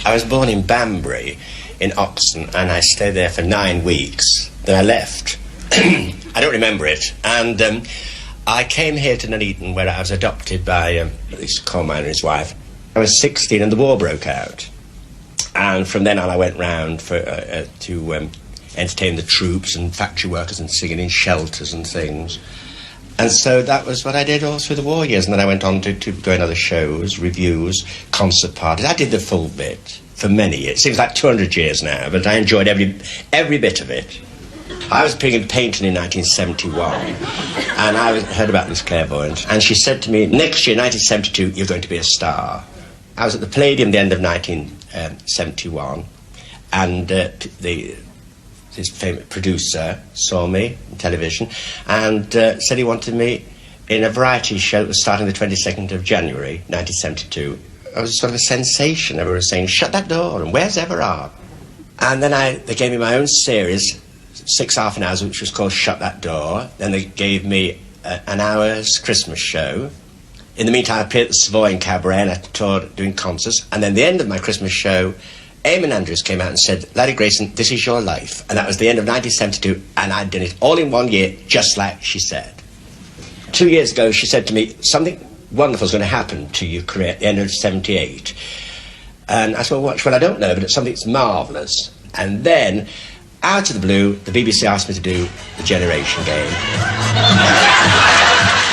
I was born in Banbury, in Oxon, and I stayed there for 9 weeks. Then I left. I don't remember it. And I came here to Nuneaton, where I was adopted by this coal miner and his wife. I was 16 and the war broke out. And from then on I went round to entertain the troops and factory workers and singing in shelters and things. And so that was what I did all through the war years. And then I went on to go in other shows, reviews, concert parties. I did the full bit for many years. It seems like 200 years now, but I enjoyed every bit of it. I was appearing in Painting in 1971, and I heard about this clairvoyant, and she said to me, next year, 1972, you're going to be a star. I was at the Palladium at the end of 1971, and this famous producer saw me on television and said he wanted me in a variety show that was starting the 22nd of January, 1972. I was sort of a sensation. Everyone was saying, shut that door, and where's Everard? And then they gave me my own series, 6 half-an-hours, which was called Shut That Door. Then they gave me an hour's Christmas show. In the meantime, I appeared at the Savoy in Cabaret, and I toured doing concerts. And then the end of my Christmas show, Eamon Andrews came out and said, Laddie Grayson, this is your life. And that was the end of 1972, and I'd done it all in 1 year, just like she said. 2 years ago, she said to me, something wonderful is going to happen to your career at the end of 78. And I said, well, what? Well, I don't know, but it's something that's marvellous. And then, out of the blue, the BBC asked me to do the Generation Game.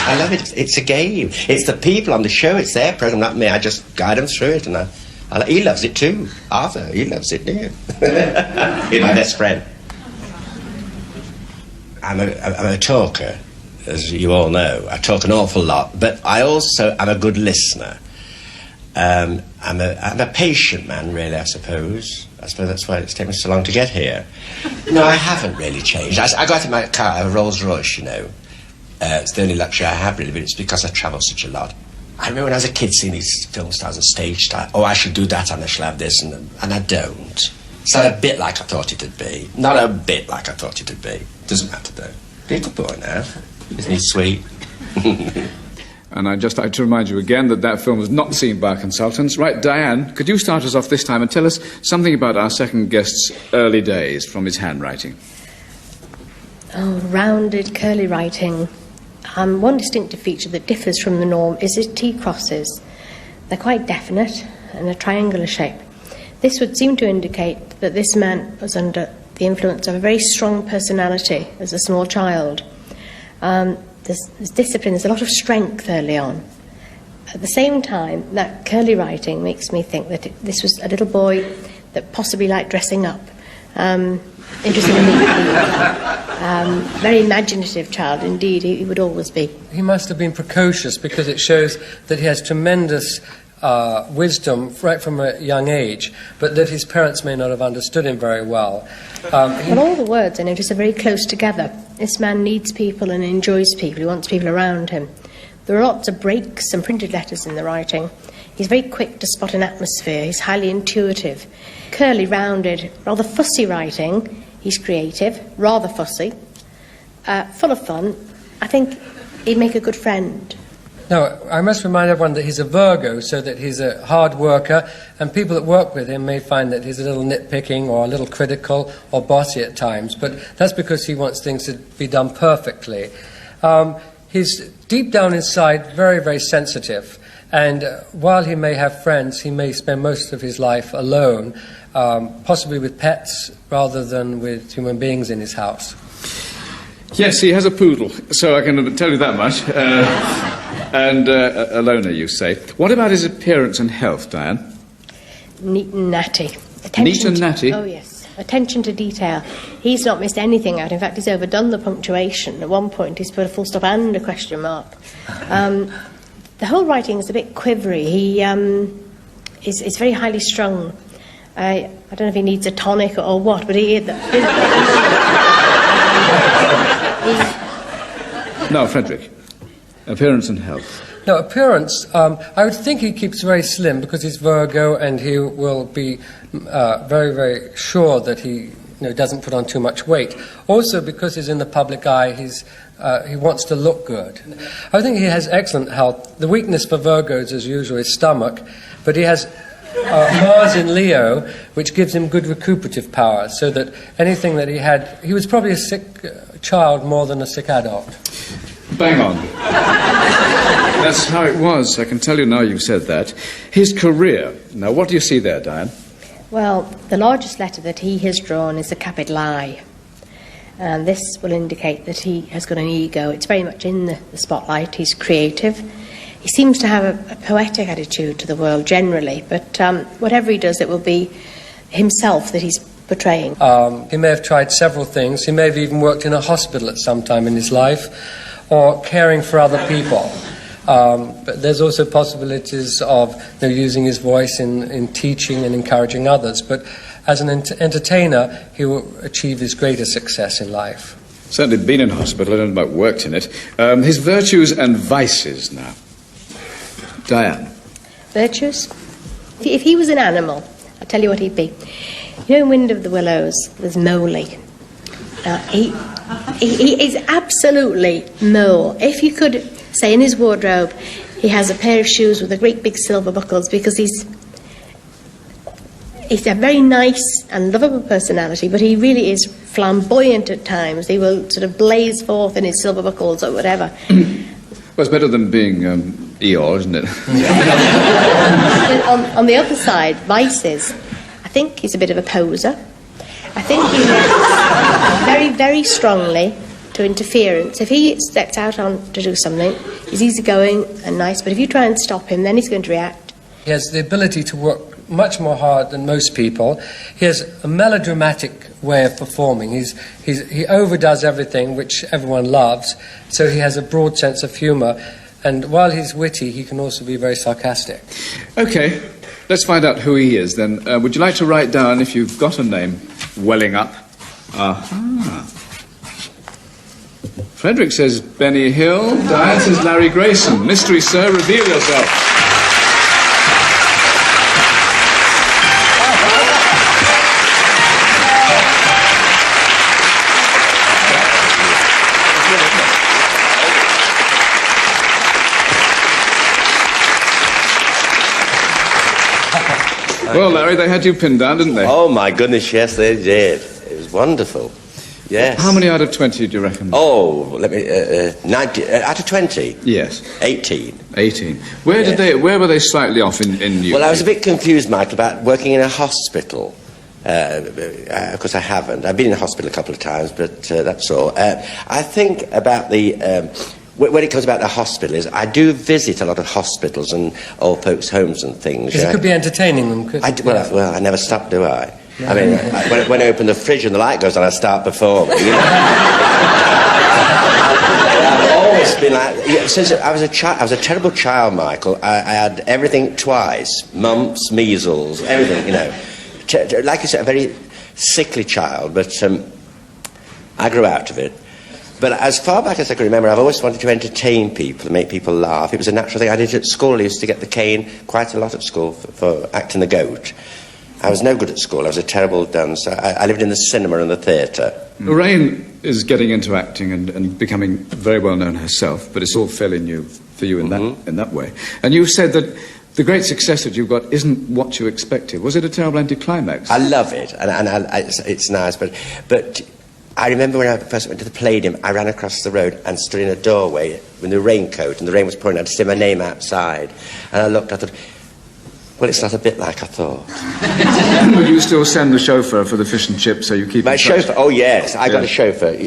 I love it. It's a game. It's the people on the show. It's their programme, not me. I just guide them through it, and he loves it too. Arthur, he loves it too. He's my best friend. I'm a talker, as you all know. I talk an awful lot, but I also am a good listener. I'm a patient man, really, I suppose. I suppose that's why it's taken me so long to get here. No, I haven't really changed. I got in my car, a Rolls Royce, you know. It's the only luxury I have, really, but it's because I travel such a lot. I remember when I was a kid seeing these film stars and stage stars. Oh, I should do that and I shall have this, and I don't. It's not a bit like I thought it'd be. Not a bit like I thought it'd be. Doesn't matter, though. Be a good boy now. Isn't he sweet? And I'd just like to remind you again that film was not seen by consultants. Right, Diane, could you start us off this time and tell us something about our second guest's early days from his handwriting? Oh, rounded, curly writing. One distinctive feature that differs from the norm is his T-crosses. They're quite definite and a triangular shape. This would seem to indicate that this man was under the influence of a very strong personality as a small child. There's discipline, there's a lot of strength early on. At the same time, that curly writing makes me think that this was a little boy that possibly liked dressing up. Interested in people. Very imaginative child, indeed, he would always be. He must have been precocious because it shows that he has tremendous wisdom right from a young age, but that his parents may not have understood him very well. Well, all the words, I notice, are very close together. This man needs people and enjoys people. He wants people around him. There are lots of breaks and printed letters in the writing. He's very quick to spot an atmosphere. He's highly intuitive. Curly, rounded, rather fussy writing. He's creative, rather fussy, full of fun. I think he'd make a good friend. Now, I must remind everyone that he's a Virgo, so that he's a hard worker, and people that work with him may find that he's a little nitpicking or a little critical or bossy at times, but that's because he wants things to be done perfectly. He's deep down inside very, very sensitive, and while he may have friends, he may spend most of his life alone, possibly with pets rather than with human beings in his house. Yes, he has a poodle, so I can tell you that much. And a loner, you say. What about his appearance and health, Diane? Neat and natty. Neat and natty? Oh, yes. Attention to detail. He's not missed anything out. In fact, he's overdone the punctuation. At one point, he's put a full stop and a question mark. The whole writing is a bit quivery. He is very highly strung. I don't know if he needs a tonic or what, but he... No, Frederick. Appearance and health. No, appearance, I would think he keeps very slim because he's Virgo, and he will be very, very sure that he doesn't put on too much weight. Also, because he's in the public eye, he wants to look good. I think he has excellent health. The weakness for Virgos, as usual, is stomach, but he has Mars in Leo, which gives him good recuperative power, so that anything that he had... He was probably a sick child more than a sick adult. Bang on. That's how it was. I can tell you now you've said that. His career. Now, what do you see there, Diane? Well, the largest letter that he has drawn is a capital I. And this will indicate that he has got an ego. It's very much in the spotlight. He's creative. He seems to have a poetic attitude to the world generally, but whatever he does, it will be himself that he's portraying. He may have tried several things. He may have even worked in a hospital at some time in his life, or caring for other people. But there's also possibilities of using his voice in teaching and encouraging others. But as an entertainer, he will achieve his greatest success in life. Certainly been in hospital, I don't know about worked in it. His virtues and vices now. Diane. Virtues? If he was an animal, I'll tell you what he'd be. You know in Wind of the Willows, there's Mowgli. He is absolutely Mole. If you could say in his wardrobe, he has a pair of shoes with a great big silver buckles, because he's a very nice and lovable personality, but he really is flamboyant at times. He will sort of blaze forth in his silver buckles or whatever. Well, it's better than being Eeyore, isn't it? on the other side, vices. I think he's a bit of a poser. I think he reacts very, very strongly to interference. If he steps out on to do something, he's easygoing and nice, but if you try and stop him, then he's going to react. He has the ability to work much more hard than most people. He has a melodramatic way of performing. He overdoes everything, which everyone loves, so he has a broad sense of humour, and while he's witty, he can also be very sarcastic. OK, let's find out who he is then. Would you like to write down, if you've got a name, welling up? Aha. Frederick says Benny Hill. Diane says Larry Grayson. Mystery, sir, reveal yourself. Well, Larry, they had you pinned down, didn't they? Oh, my goodness, yes, they did. It was wonderful. Yes. How many out of 20 do you reckon? Oh, 90, out of 20? Yes. 18. 18. Where were they slightly off in you? Well, I was a bit confused, Michael, about working in a hospital. Of course, I haven't. I've been in a hospital a couple of times, but that's all. I think about the... when it comes about the hospital, is I do visit a lot of hospitals and old folks' homes and things. Because it could be entertaining them, couldn't it? Well, I never stop, do I? No. I mean, when I open the fridge and the light goes on, I start performing. You know? I've always been like... Since I was a child, I was a terrible child, Michael. I had everything twice. Mumps, measles, everything, you know. Like you said, a very sickly child, but I grew out of it. But as far back as I can remember, I've always wanted to entertain people and make people laugh. It was a natural thing. I did it at school. I used to get the cane quite a lot at school for acting the goat. I was no good at school. I was a terrible dunce. I lived in the cinema and the theatre. Lorraine is getting into acting and becoming very well known herself, but it's all fairly new for you in that way. And you said that the great success that you've got isn't what you expected. Was it a terrible anticlimax? I love it, and it's nice, but I remember when I first went to the Palladium, I ran across the road and stood in a doorway with a raincoat, and the rain was pouring. I had to say my name outside, and I looked, I thought, well, it's not a bit like I thought. Will you still send the chauffeur for the fish and chips so you keep... My chauffeur? Oh, yes, I got a chauffeur.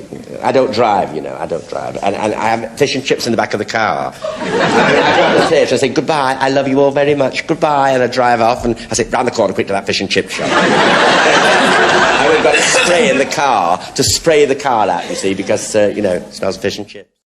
I don't drive, you know, I don't drive. And I have fish and chips in the back of the car. I go to the theatre, I say, goodbye, I love you all very much, goodbye, and I drive off, and I say, round the corner quick to that fish and chip shop. And we've got a spray in the car to spray the car out, you see, because, you know, it smells of fish and chips.